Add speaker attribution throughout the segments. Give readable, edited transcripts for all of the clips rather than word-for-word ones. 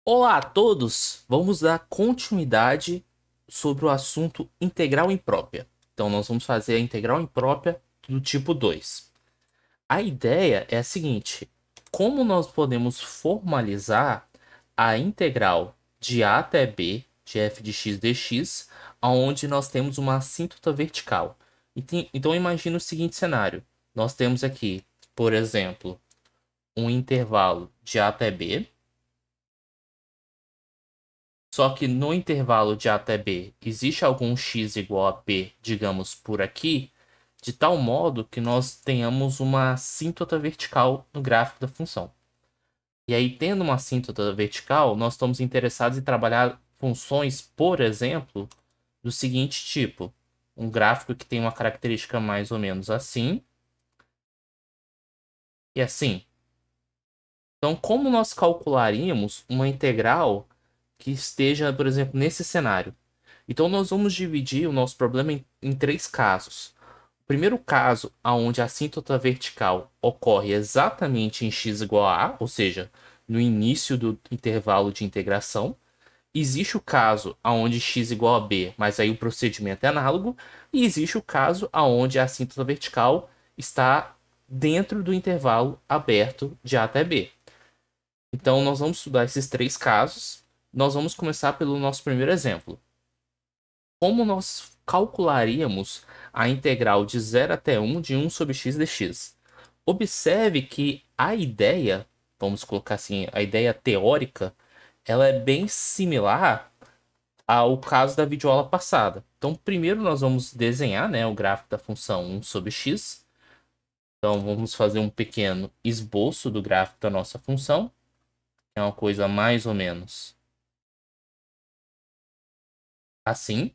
Speaker 1: Olá a todos! Vamos dar continuidade sobre o assunto integral imprópria. Então, nós vamos fazer a integral imprópria do tipo 2. A ideia é a seguinte: como nós podemos formalizar a integral de a até b de f de x dx, onde nós temos uma assíntota vertical. Então, imagine o seguinte cenário: nós temos aqui, por exemplo, um intervalo de a até b. Só que no intervalo de A até B existe algum x igual a b, digamos, por aqui, de tal modo que nós tenhamos uma assíntota vertical no gráfico da função. E aí, tendo uma assíntota vertical, nós estamos interessados em trabalhar funções, por exemplo, do seguinte tipo: um gráfico que tem uma característica mais ou menos assim e assim. Então, como nós calcularíamos uma integral que esteja, por exemplo, nesse cenário? Então, nós vamos dividir o nosso problema em três casos. O primeiro caso, onde a assíntota vertical ocorre exatamente em x igual a a, ou seja, no início do intervalo de integração. Existe o caso onde x igual a b, mas aí o procedimento é análogo. E existe o caso onde a assíntota vertical está dentro do intervalo aberto de a até b. Então, nós vamos estudar esses três casos. Nós vamos começar pelo nosso primeiro exemplo. Como nós calcularíamos a integral de 0 até 1 de 1 sobre x dx? Observe que a ideia, vamos colocar assim, a ideia teórica, ela é bem similar ao caso da videoaula passada. Então, primeiro nós vamos desenhar, né, o gráfico da função 1 sobre x. Então, vamos fazer um pequeno esboço do gráfico da nossa função, que é uma coisa mais ou menos assim.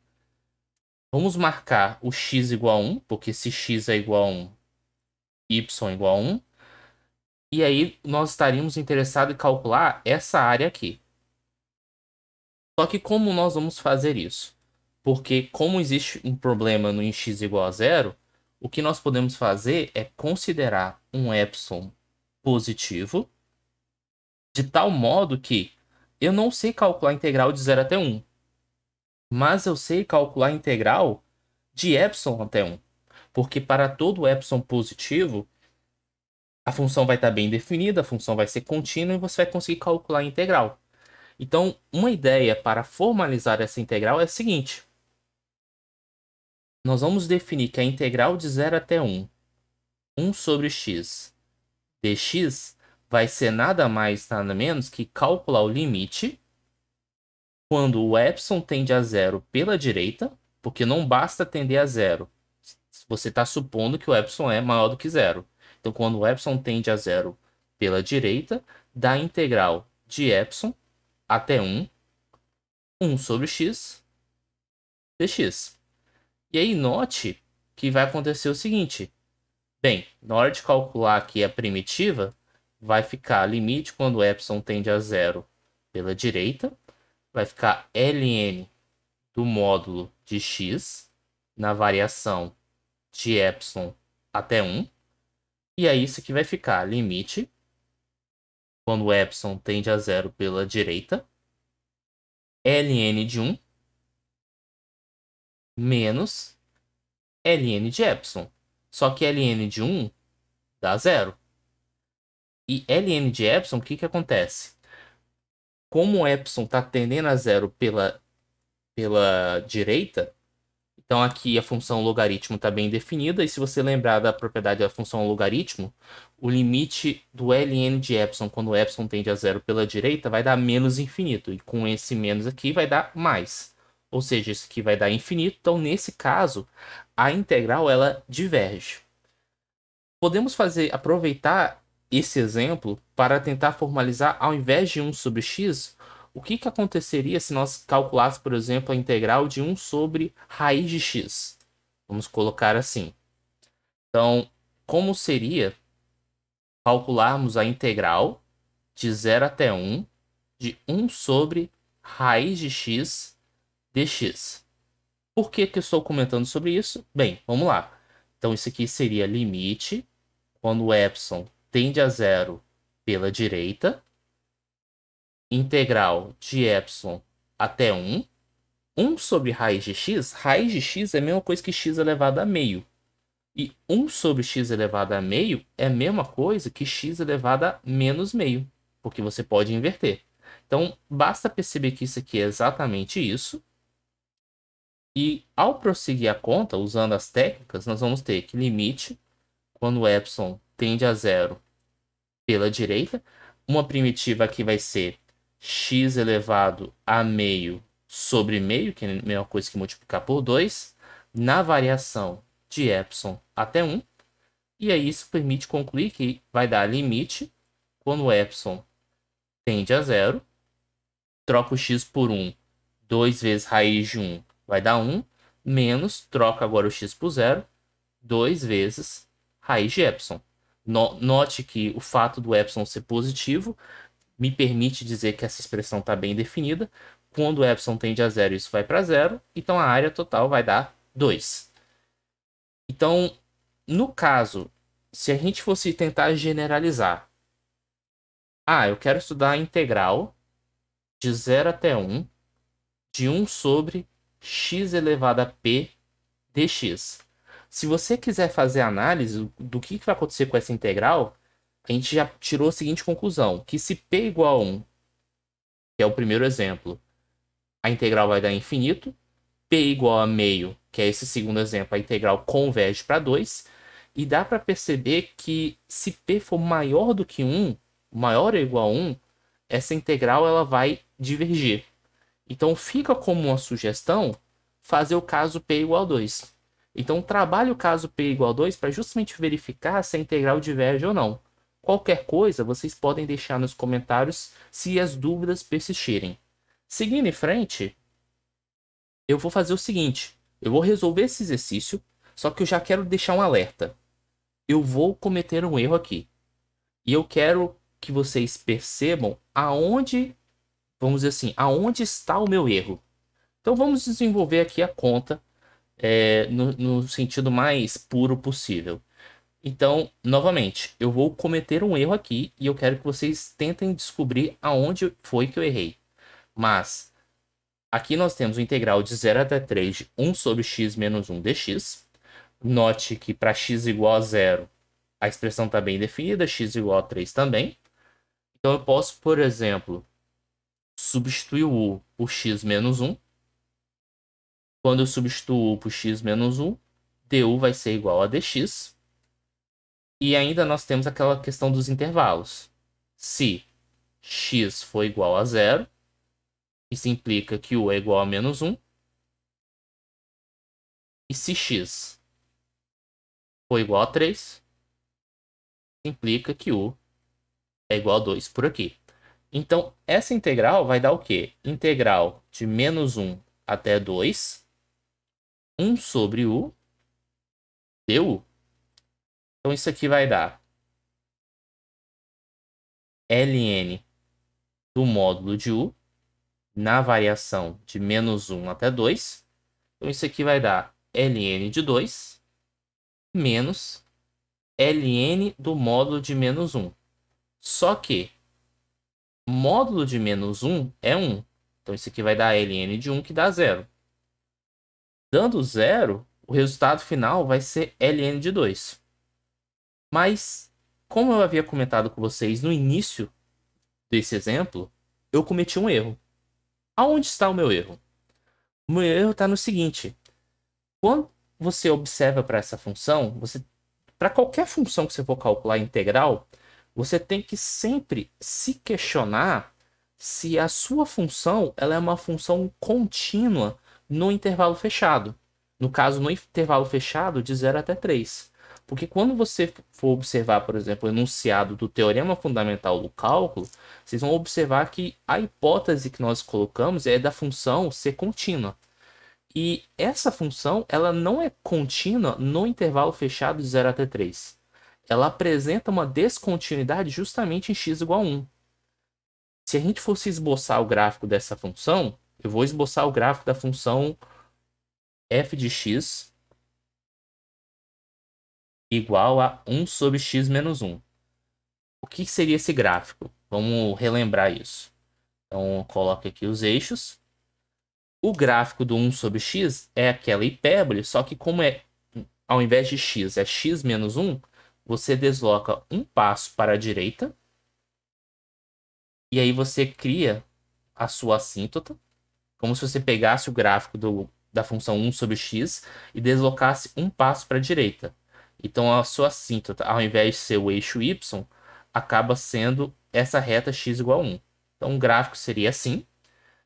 Speaker 1: Vamos marcar o x igual a 1, porque se x é igual a 1, y igual a 1. E aí nós estaríamos interessados em calcular essa área aqui. Só que como nós vamos fazer isso? Porque como existe um problema no em x igual a zero, o que nós podemos fazer é considerar um epsilon positivo, de tal modo que eu não sei calcular a integral de 0 até 1, mas eu sei calcular a integral de epsilon até 1. Porque para todo epsilon positivo, a função vai estar bem definida, a função vai ser contínua e você vai conseguir calcular a integral. Então, uma ideia para formalizar essa integral é a seguinte: nós vamos definir que a integral de 0 até 1 sobre x dx, vai ser nada mais, nada menos que calcular o limite quando o epsilon tende a zero pela direita, porque não basta tender a zero. Você está supondo que o epsilon é maior do que zero. Então, quando o epsilon tende a zero pela direita, da integral de epsilon até 1 sobre x dx. E aí, note que vai acontecer o seguinte. Bem, na hora de calcular aqui a primitiva, vai ficar limite quando o epsilon tende a zero pela direita. Vai ficar ln do módulo de x na variação de epsilon até 1. E aí isso aqui vai ficar limite quando o epsilon tende a zero pela direita. Ln de 1 menos ln de epsilon. Só que ln de 1 dá zero. E ln de epsilon, o que acontece? Como o epsilon está tendendo a zero pela direita, então aqui a função logaritmo está bem definida. E se você lembrar da propriedade da função logaritmo, o limite do ln de epsilon quando o epsilon tende a zero pela direita vai dar menos infinito. E com esse menos aqui vai dar mais. Ou seja, isso aqui vai dar infinito. Então, nesse caso, a integral ela diverge. Podemos aproveitar esse exemplo para tentar formalizar, ao invés de 1 sobre x, o que aconteceria se nós calculássemos, por exemplo, a integral de 1 sobre raiz de x. Vamos colocar assim. Então, como seria calcularmos a integral de 0 até 1 de 1 sobre raiz de x dx? Por que eu estou comentando sobre isso? Bem, vamos lá. Então, isso aqui seria limite quando o epsilon tende a zero pela direita. integral de epsilon até 1. 1 sobre raiz de x é a mesma coisa que x elevado a meio. E 1 sobre x elevado a meio é a mesma coisa que x elevado a menos meio, porque você pode inverter. Então, basta perceber que isso aqui é exatamente isso. E ao prosseguir a conta, usando as técnicas, nós vamos ter que limite, quando o epsilon tende a zero pela direita. Uma primitiva aqui vai ser x elevado a meio sobre meio, que é a mesma coisa que multiplicar por 2, na variação de epsilon até 1. E aí isso permite concluir que vai dar limite quando o epsilon tende a zero. Troca o x por 1. 2 vezes raiz de 1 vai dar 1. Menos, troca agora o x por 0. 2 vezes raiz de epsilon. Note que o fato do epsilon ser positivo me permite dizer que essa expressão está bem definida. Quando o epsilon tende a zero, isso vai para zero. Então a área total vai dar 2. Então, no caso, se a gente fosse tentar generalizar. Eu quero estudar a integral de 0 até 1 de 1 sobre x elevado a p dx. Se você quiser fazer a análise do que vai acontecer com essa integral, a gente já tirou a seguinte conclusão, que se p igual a 1, que é o primeiro exemplo, a integral vai dar infinito. P igual a meio, que é esse segundo exemplo, a integral converge para 2. E dá para perceber que se P for maior do que 1, maior ou igual a 1, essa integral ela vai divergir. Então fica como uma sugestão fazer o caso P igual a 2. Então trabalhe o caso P igual a 2 para justamente verificar se a integral diverge ou não. Qualquer coisa, vocês podem deixar nos comentários se as dúvidas persistirem. Seguindo em frente, eu vou fazer o seguinte. Eu vou resolver esse exercício, só que eu já quero deixar um alerta. Eu vou cometer um erro aqui. E eu quero que vocês percebam aonde, vamos dizer assim, aonde está o meu erro. Então vamos desenvolver aqui a conta no sentido mais puro possível. Então, novamente, eu vou cometer um erro aqui e eu quero que vocês tentem descobrir aonde foi que eu errei. Mas aqui nós temos o integral de 0 até 3 de 1 sobre x menos 1 dx. Note que para x igual a 0, a expressão está bem definida, x igual a 3 também. Então eu posso, por exemplo, substituir o u por x menos 1. Quando eu substituo u por x menos 1, du vai ser igual a dx. E ainda nós temos aquela questão dos intervalos. Se x for igual a 0, isso implica que u é igual a menos 1. E se x for igual a 3, implica que u é igual a 2 por aqui. Então, essa integral vai dar o quê? Integral de menos 1 até 2, 1 sobre u, du. Então, isso aqui vai dar ln do módulo de u na variação de menos 1 até 2. Então, isso aqui vai dar ln de 2 menos ln do módulo de menos 1. Só que módulo de menos 1 é 1. Então, isso aqui vai dar ln de 1, que dá 0. Dando 0, o resultado final vai ser ln de 2. Mas, como eu havia comentado com vocês no início desse exemplo, eu cometi um erro. Aonde está o meu erro? O meu erro está no seguinte. Quando você observa para essa função, para qualquer função que você for calcular integral, você tem que sempre se questionar se a sua função ela é uma função contínua no intervalo fechado. No caso, no intervalo fechado de 0 até 3. Porque quando você for observar, por exemplo, o enunciado do teorema fundamental do cálculo, vocês vão observar que a hipótese que nós colocamos é da função ser contínua. E essa função ela não é contínua no intervalo fechado de 0 até 3. Ela apresenta uma descontinuidade justamente em x igual a 1. Se a gente fosse esboçar o gráfico dessa função, eu vou esboçar o gráfico da função f de x igual a 1 sobre x menos 1. O que seria esse gráfico? Vamos relembrar isso. Então, coloque aqui os eixos. O gráfico do 1 sobre x é aquela hipérbole, só que como ao invés de x é x menos 1, você desloca um passo para a direita e aí você cria a sua assíntota, como se você pegasse o gráfico da função 1 sobre x e deslocasse um passo para a direita. Então a sua assíntota, ao invés de ser o eixo y, acaba sendo essa reta x igual a 1. Então o gráfico seria assim.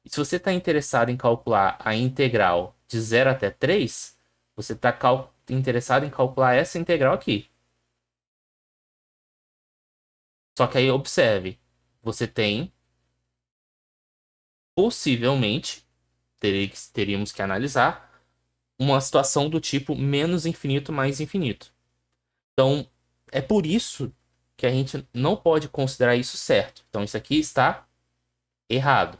Speaker 1: E se você está interessado em calcular a integral de 0 até 3, você está interessado em calcular essa integral aqui. Só que aí observe, você tem, possivelmente, teríamos que analisar, uma situação do tipo menos infinito mais infinito. Então, é por isso que a gente não pode considerar isso certo. Então, isso aqui está errado.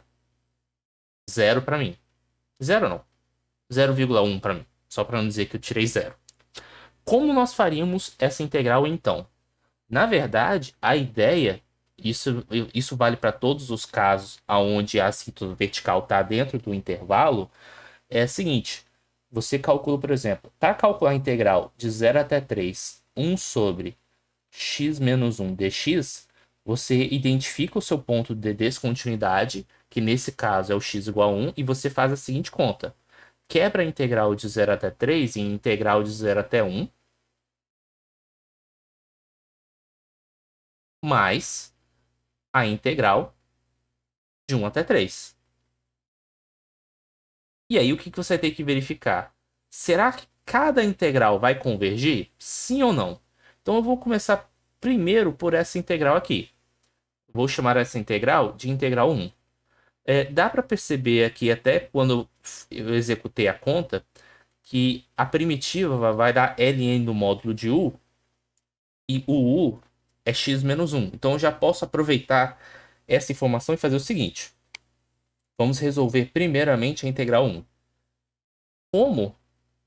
Speaker 1: Zero para mim. Zero não. 0,1 para mim. Só para não dizer que eu tirei zero. Como nós faríamos essa integral então? Na verdade, a ideia, isso vale para todos os casos onde a assíntota vertical está dentro do intervalo, é a seguinte. Você calcula, por exemplo, para calcular a integral de 0 até 3, 1 sobre x menos 1 dx, você identifica o seu ponto de descontinuidade, que nesse caso é o x igual a 1, e você faz a seguinte conta. Quebra a integral de 0 até 3 em integral de 0 até 1, mais a integral de 1 até 3. E aí, o que você tem que verificar? Será que cada integral vai convergir? Sim ou não? Então, eu vou começar primeiro por essa integral aqui. Vou chamar essa integral de integral 1. Dá para perceber aqui, até quando eu executei a conta, que a primitiva vai dar ln no módulo de u, e o u é x menos 1. Então, eu já posso aproveitar essa informação e fazer o seguinte. Vamos resolver primeiramente a integral 1. Como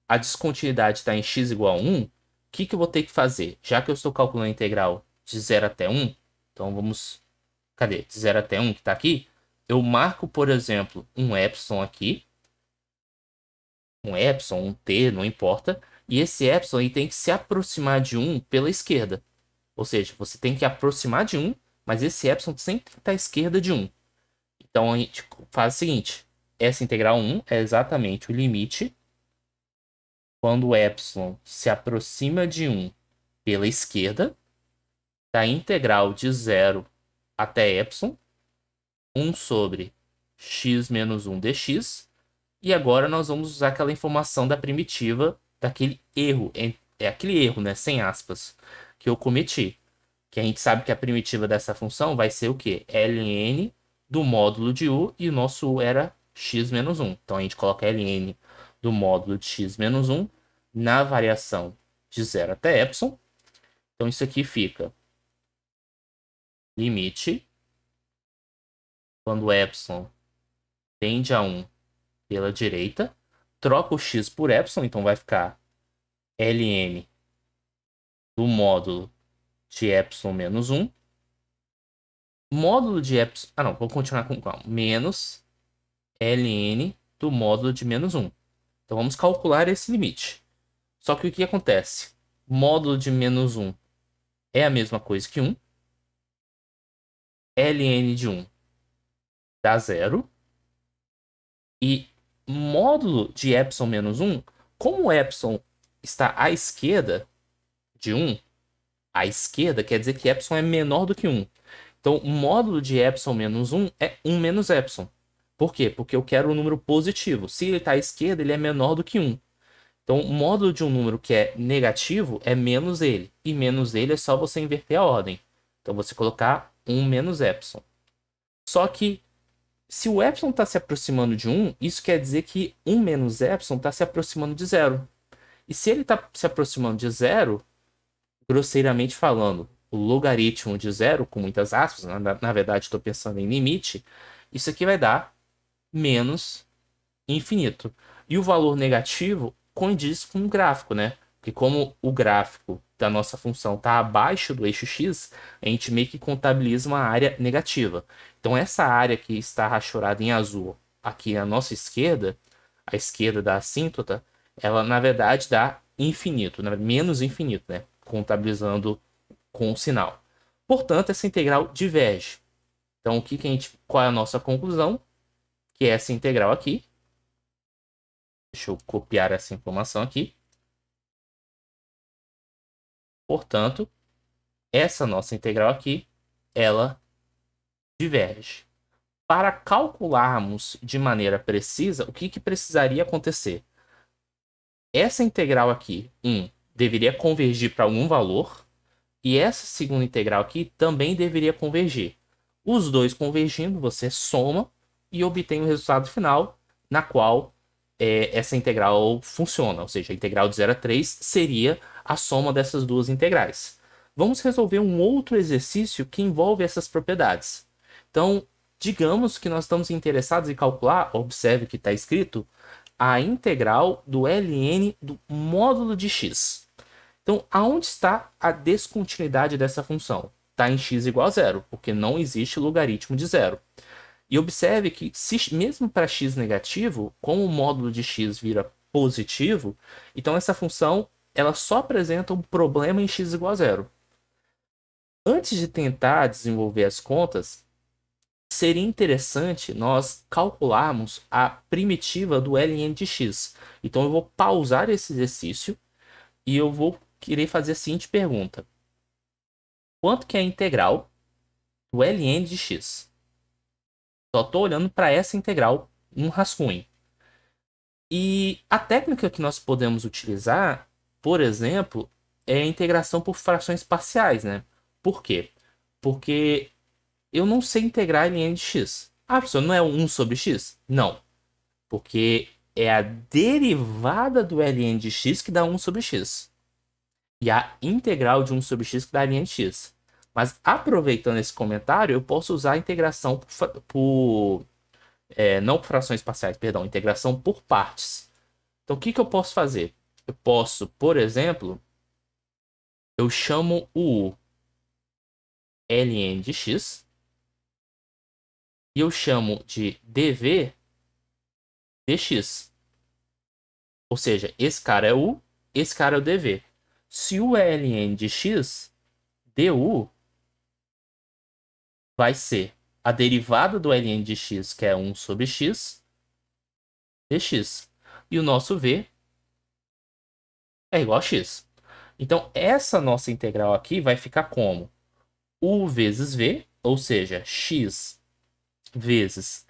Speaker 1: a descontinuidade está em x igual a 1, o que eu vou ter que fazer? Já que eu estou calculando a integral de 0 até 1, então vamos... Cadê? De 0 até 1, que está aqui. Eu marco, por exemplo, um epsilon aqui. Um epsilon, um t, não importa. E esse epsilon aí tem que se aproximar de 1 pela esquerda. Ou seja, você tem que aproximar de 1, mas esse epsilon sempre está à esquerda de 1. Então a gente faz o seguinte. Essa integral 1 é exatamente o limite quando o epsilon se aproxima de 1 pela esquerda, da integral de 0 até epsilon, 1 sobre x menos 1 dx, e agora nós vamos usar aquela informação da primitiva, daquele erro, é aquele erro, né, sem aspas, que eu cometi, que a gente sabe que a primitiva dessa função vai ser o quê? ln do módulo de u, e o nosso u era x menos 1. Então a gente coloca ln do módulo de x menos 1 na variação de 0 até epsilon. Então isso aqui fica limite quando epsilon tende a 1 pela direita, troca o x por epsilon, então vai ficar ln do módulo de epsilon menos 1, módulo de epsilon... Ah, não, vou continuar com calma. Menos ln do módulo de menos 1. Então vamos calcular esse limite. Só que o que acontece? Módulo de menos 1 é a mesma coisa que 1. ln de 1 dá 0. E módulo de epsilon menos 1, como o epsilon está à esquerda de 1, à esquerda quer dizer que epsilon é menor do que 1. Então, o módulo de epsilon menos 1 é 1 menos epsilon. Por quê? Porque eu quero um número positivo. Se ele está à esquerda, ele é menor do que 1. Então, o módulo de um número que é negativo é menos ele. E menos ele é só você inverter a ordem. Então, você colocar 1 menos epsilon. Só que, se o epsilon está se aproximando de 1, isso quer dizer que 1 menos epsilon está se aproximando de 0. E se ele está se aproximando de 0, grosseiramente falando, o logaritmo de 0, com muitas aspas, na verdade estou pensando em limite, isso aqui vai dar menos infinito. E o valor negativo condiz com o gráfico, né? Porque como o gráfico da nossa função está abaixo do eixo x, a gente meio que contabiliza uma área negativa. Então essa área que está rachurada em azul aqui à nossa esquerda, à esquerda da assíntota, ela na verdade dá infinito, né? Menos infinito, né? Contabilizando com o sinal. Portanto, essa integral diverge. Então, qual é a nossa conclusão? Que essa integral aqui, deixa eu copiar essa informação aqui. Portanto, essa nossa integral aqui, ela diverge. Para calcularmos de maneira precisa, o que precisaria acontecer? Essa integral aqui, 1, deveria convergir para algum valor, e essa segunda integral aqui também deveria convergir. Os dois convergindo, você soma e obtém o resultado final, na qual essa integral funciona. Ou seja, a integral de 0 a 3 seria a soma dessas duas integrais. Vamos resolver um outro exercício que envolve essas propriedades. Então, digamos que nós estamos interessados em calcular, observe que está escrito, a integral do ln do módulo de x. Então, aonde está a descontinuidade dessa função? Está em x igual a zero, porque não existe logaritmo de zero. E observe que, mesmo para x negativo, como o módulo de x vira positivo, então essa função ela só apresenta um problema em x igual a zero. Antes de tentar desenvolver as contas, seria interessante nós calcularmos a primitiva do ln de x. Então eu vou pausar esse exercício e eu vou querer fazer a seguinte pergunta. Quanto que é a integral do ln de x? Só estou olhando para essa integral num rascunho. E a técnica que nós podemos utilizar, por exemplo, é a integração por frações parciais, né? Por quê? Porque eu não sei integrar ln de x. Ah, professor, não é 1 sobre x? Não. Porque é a derivada do ln de x que dá 1 sobre x. E a integral de 1 sobre x que dá ln de x. Mas aproveitando esse comentário, eu posso usar a integração não por frações parciais, perdão, integração por partes. Então, o que eu posso fazer? Eu posso, por exemplo, eu chamo o ln de x e eu chamo de dv dx. Ou seja, esse cara é u, esse cara é o dv. Se o ln de x, du, vai ser a derivada do ln de x, que é 1 sobre x, dx. E o nosso v é igual a x. Então, essa nossa integral aqui vai ficar como u vezes v, ou seja, x vezes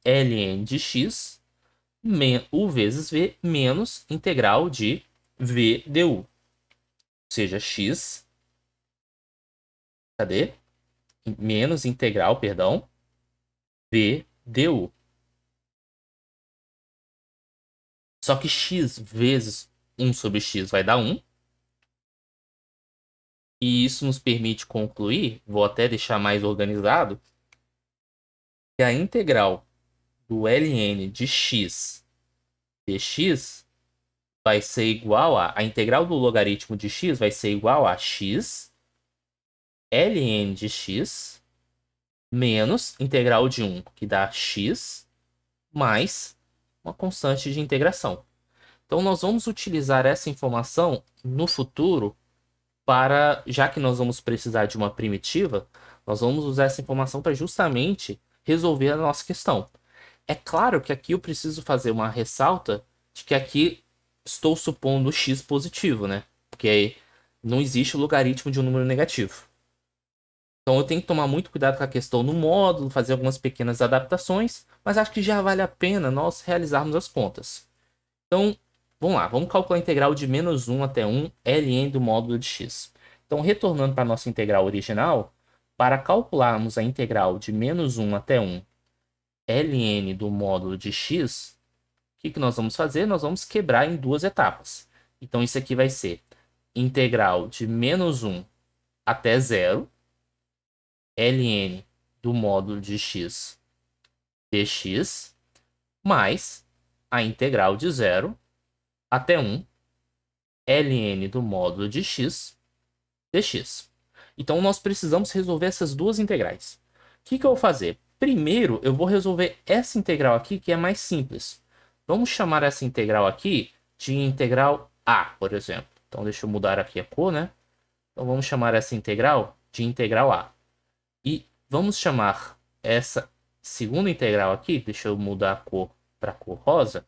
Speaker 1: ln de x, u vezes v, menos integral de v du. Ou seja, x, cadê? Menos integral, perdão, v du. Só que x vezes 1 sobre x vai dar 1. E isso nos permite concluir, vou até deixar mais organizado, que a integral do ln de x dx vai ser igual a integral do logaritmo de x vai ser igual a x ln de x menos integral de 1, que dá x, mais uma constante de integração. Então, nós vamos utilizar essa informação no futuro para, já que nós vamos precisar de uma primitiva, nós vamos usar essa informação para justamente resolver a nossa questão. É claro que aqui eu preciso fazer uma ressalta de que aqui estou supondo x positivo, né? Porque aí não existe o logaritmo de um número negativo. Então eu tenho que tomar muito cuidado com a questão no módulo, fazer algumas pequenas adaptações, mas acho que já vale a pena nós realizarmos as contas. Então, vamos lá, vamos calcular a integral de menos 1 até 1 ln do módulo de x. Então, retornando para a nossa integral original, para calcularmos a integral de menos 1 até 1 ln do módulo de x, o que nós vamos fazer? Nós vamos quebrar em duas etapas. Então, isso aqui vai ser integral de menos 1 até 0 ln do módulo de x dx, mais a integral de 0 até 1 ln do módulo de x dx. Então, nós precisamos resolver essas duas integrais. O que eu vou fazer? Primeiro, eu vou resolver essa integral aqui, que é mais simples. Vamos chamar essa integral aqui de integral A, por exemplo. Então, deixa eu mudar aqui a cor, né? Então, vamos chamar essa integral de integral A. E vamos chamar essa segunda integral aqui, deixa eu mudar a cor para a cor rosa.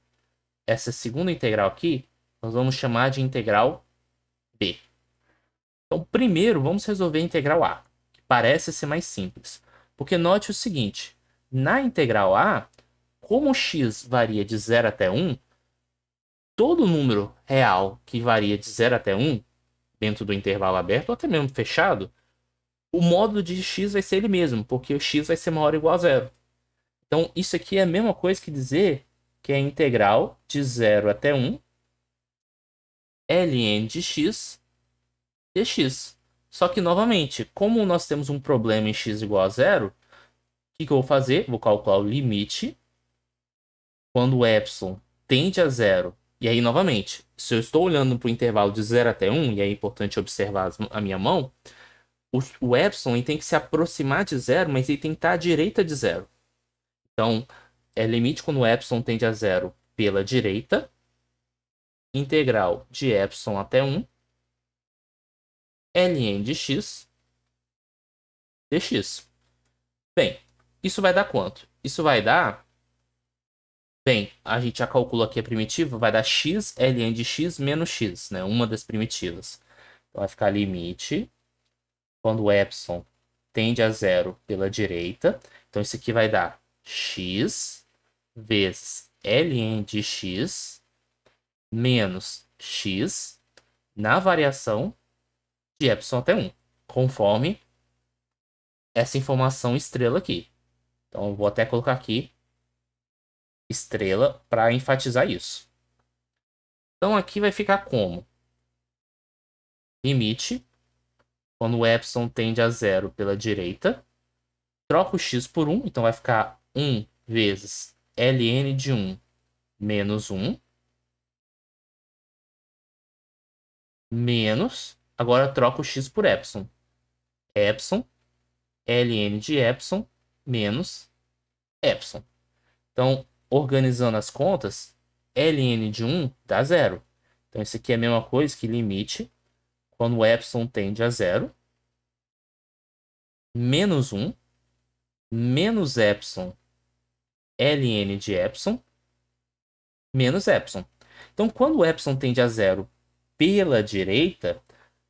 Speaker 1: Essa segunda integral aqui, nós vamos chamar de integral B. Então, primeiro, vamos resolver a integral A, que parece ser mais simples. Porque note o seguinte, na integral A, como x varia de 0 até 1, todo número real que varia de 0 até 1, dentro do intervalo aberto ou até mesmo fechado, o módulo de x vai ser ele mesmo, porque o x vai ser maior ou igual a 0. Então, isso aqui é a mesma coisa que dizer que é a integral de 0 até 1 ln de x dx. Só que, novamente, como nós temos um problema em x igual a 0, o que eu vou fazer? Vou calcular o limite quando o epsilon tende a 0. E aí, novamente, se eu estou olhando para o intervalo de 0 até 1, e é importante observar a minha mão, o epsilon tem que se aproximar de 0, mas ele tem que estar à direita de 0. Então, é limite quando o epsilon tende a 0 pela direita, integral de epsilon até 1, ln de x dx. Bem, isso vai dar quanto? Isso vai dar... Bem, a gente já calculou aqui a primitiva, vai dar x ln de x menos x, né? Uma das primitivas. Então, vai ficar limite quando o epsilon tende a 0 pela direita. Então, isso aqui vai dar x vezes ln de x menos x na variação de epsilon até 1, conforme essa informação estrela aqui. Então, eu vou até colocar aqui estrela para enfatizar isso. Então, aqui vai ficar como? Limite, quando o epsilon tende a 0 pela direita, troca o x por 1, então vai ficar 1 vezes ln de 1 menos 1, menos, agora troca o x por epsilon. Epsilon, ln de epsilon menos epsilon. Então, organizando as contas, ln de 1 dá 0. Então, isso aqui é a mesma coisa que limite quando o epsilon tende a 0, menos 1, menos epsilon, ln de epsilon, menos epsilon. Então, quando o epsilon tende a 0 pela direita,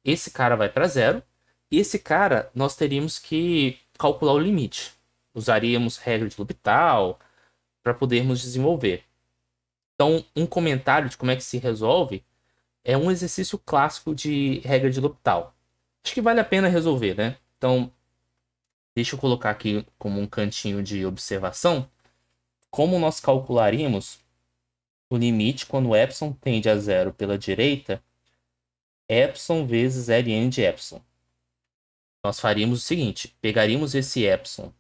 Speaker 1: esse cara vai para 0. E esse cara, nós teríamos que calcular o limite. Usaríamos regra de L'Hopital para podermos desenvolver. Então, um comentário de como é que se resolve é um exercício clássico de regra de L'Hopital. Acho que vale a pena resolver, né? Então, deixa eu colocar aqui como um cantinho de observação como nós calcularíamos o limite quando o epsilon tende a 0 pela direita, epsilon vezes ln de epsilon. Nós faríamos o seguinte, pegaríamos esse epsilon,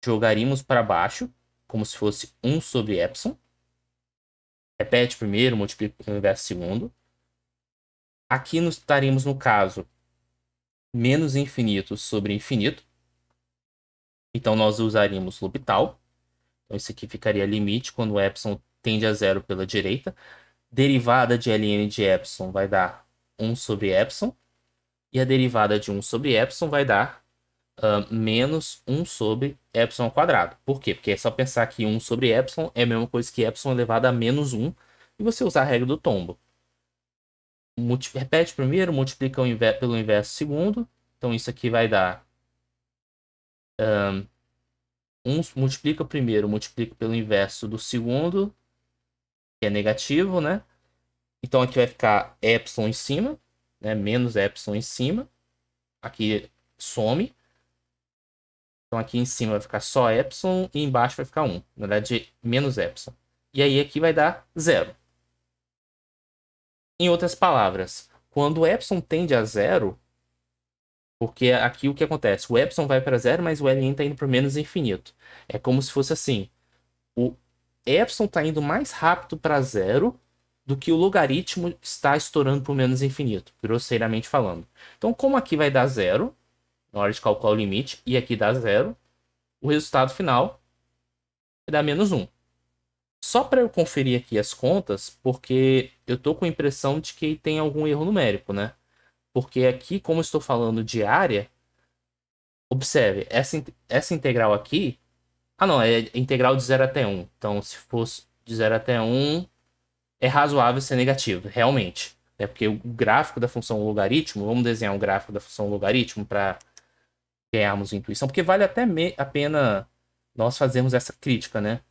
Speaker 1: jogaríamos para baixo, como se fosse 1 sobre epsilon. Repete primeiro, multiplica pelo inverso segundo. Aqui estaríamos no caso menos infinito sobre infinito. Então, nós usaríamos L'Hopital. Então, isso aqui ficaria limite quando o epsilon tende a 0 pela direita. Derivada de ln de epsilon vai dar 1 sobre epsilon. E a derivada de 1 sobre epsilon vai dar menos 1 sobre epsilon ao quadrado. Por quê? Porque é só pensar que 1 sobre epsilon é a mesma coisa que epsilon elevado a menos 1. E você usar a regra do tombo. Repete primeiro, multiplica pelo inverso segundo. Então, isso aqui vai dar... 1 multiplica primeiro, multiplica pelo inverso do segundo, que é negativo, né? Então, aqui vai ficar epsilon em cima, né? Menos epsilon em cima. Aqui some. Então, aqui em cima vai ficar só epsilon e embaixo vai ficar 1. Na verdade, menos epsilon. E aí, aqui vai dar 0. Em outras palavras, quando o epsilon tende a 0, porque aqui o que acontece? O epsilon vai para 0, mas o ln está indo para menos infinito. É como se fosse assim. O epsilon está indo mais rápido para 0 do que o logaritmo está estourando por menos infinito, grosseiramente falando. Então, como aqui vai dar zero, na hora de calcular o limite, e aqui dá zero, o resultado final vai dar menos 1. Só para eu conferir aqui as contas, porque eu estou com a impressão de que tem algum erro numérico, né? Porque aqui, como eu estou falando de área, observe, essa integral aqui... Ah, não, é integral de 0 até 1. Então, se fosse de 0 até 1, é razoável ser negativo, realmente. É porque o gráfico da função logaritmo, vamos desenhar um gráfico da função logaritmo para ganharmos intuição, porque vale até a pena nós fazermos essa crítica, né?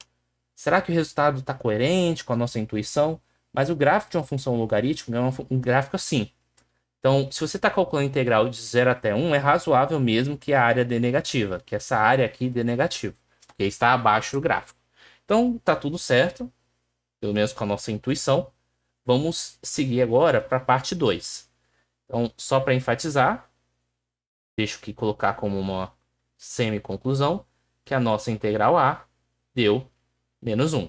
Speaker 1: Será que o resultado está coerente com a nossa intuição? Mas o gráfico de uma função logaritmo é um gráfico assim. Então, se você está calculando a integral de 0 até 1, é razoável mesmo que a área dê negativa, que essa área aqui dê negativo, porque está abaixo do gráfico. Então, está tudo certo, pelo menos com a nossa intuição. Vamos seguir agora para a parte 2. Então, só para enfatizar, deixo aqui colocar como uma semi-conclusão que a nossa integral A deu menos 1.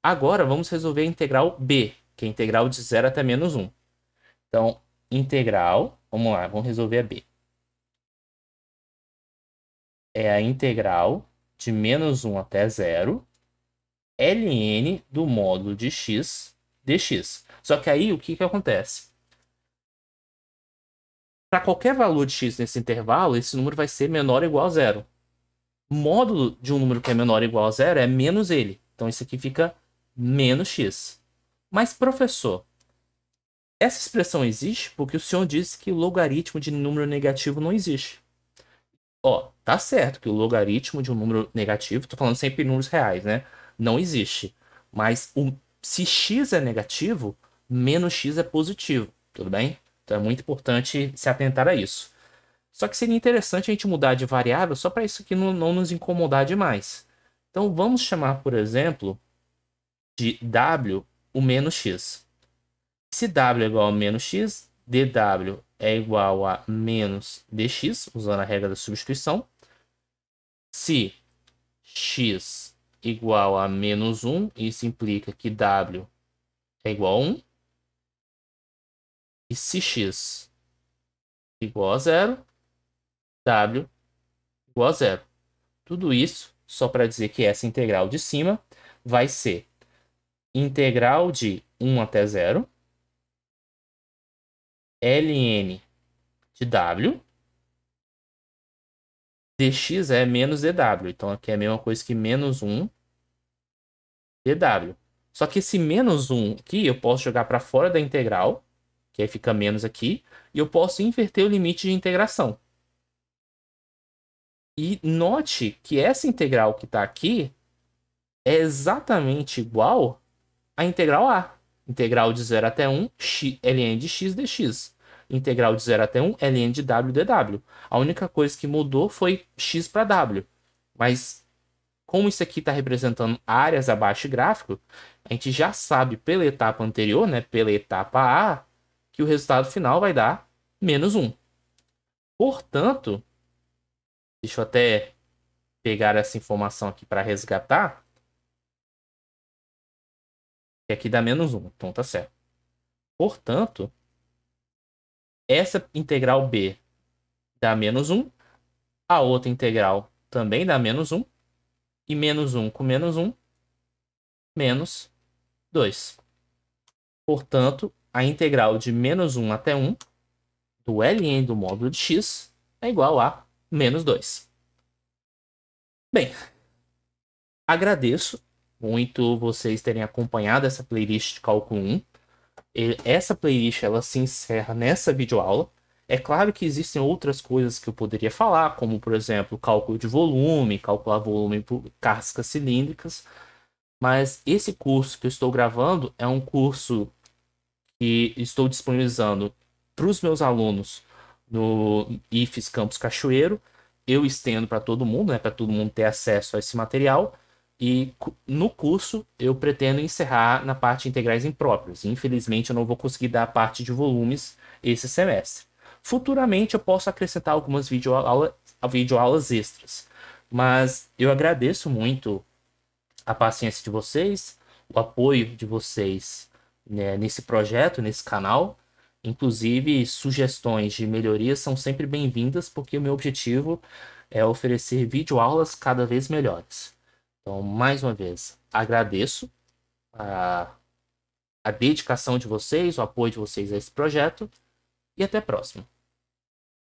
Speaker 1: Agora, vamos resolver a integral B, que é a integral de 0 até menos 1. Então, integral, vamos lá, vamos resolver a B. É a integral de menos 1 até 0, ln do módulo de x dx. Só que aí, o que acontece? Para qualquer valor de x nesse intervalo, esse número vai ser menor ou igual a zero. O módulo de um número que é menor ou igual a zero é menos ele. Então, isso aqui fica menos x. Mas, professor, essa expressão existe porque o senhor disse que o logaritmo de número negativo não existe. Ó, tá certo que o logaritmo de um número negativo, tô falando sempre em números reais, né? Não existe. Mas se x é negativo, menos x é positivo, tudo bem? Então é muito importante se atentar a isso. Só que seria interessante a gente mudar de variável só para isso aqui não nos incomodar demais. Então vamos chamar, por exemplo, de w o menos x. Se w é igual a menos x, dw é igual a menos dx, usando a regra da substituição. Se x igual a menos 1, isso implica que w é igual a 1. E se x igual a 0, w igual a 0. Tudo isso só para dizer que essa integral de cima vai ser integral de 1 até 0, ln de w, dx é menos dw. Então aqui é a mesma coisa que menos 1 dw. Só que esse menos 1 aqui eu posso jogar para fora da integral, que aí fica menos aqui, e eu posso inverter o limite de integração. E note que essa integral que está aqui é exatamente igual à integral A. Integral de 0 até 1, ln de x dx. Integral de 0 até 1, ln de w dw. A única coisa que mudou foi x para w. Mas como isso aqui está representando áreas abaixo de gráfico, a gente já sabe pela etapa anterior, né, pela etapa A, que o resultado final vai dar menos 1. Portanto, deixa eu até pegar essa informação aqui para resgatar. E aqui dá menos 1, então tá certo. Portanto, essa integral B dá menos 1, a outra integral também dá menos 1, e menos 1 com menos 1, menos 2. Portanto, a integral de menos 1 até 1 do ln do módulo de x é igual a menos 2. Bem, agradeço muito vocês terem acompanhado essa playlist de cálculo 1. Essa playlist ela se encerra nessa videoaula. É claro que existem outras coisas que eu poderia falar, como por exemplo, cálculo de volume, calcular volume por cascas cilíndricas, mas esse curso que eu estou gravando é um curso que estou disponibilizando para os meus alunos no IFES Campus Cachoeiro. Eu estendo para todo mundo, né, para todo mundo ter acesso a esse material. E no curso eu pretendo encerrar na parte de integrais impróprias. Infelizmente eu não vou conseguir dar a parte de volumes esse semestre. Futuramente eu posso acrescentar algumas videoaulas extras. Mas eu agradeço muito a paciência de vocês, o apoio de vocês né, nesse projeto, nesse canal. Inclusive, sugestões de melhorias são sempre bem-vindas, porque o meu objetivo é oferecer videoaulas cada vez melhores. Então, mais uma vez, agradeço a, a dedicação de vocês, o apoio de vocês a esse projeto, e até a próxima.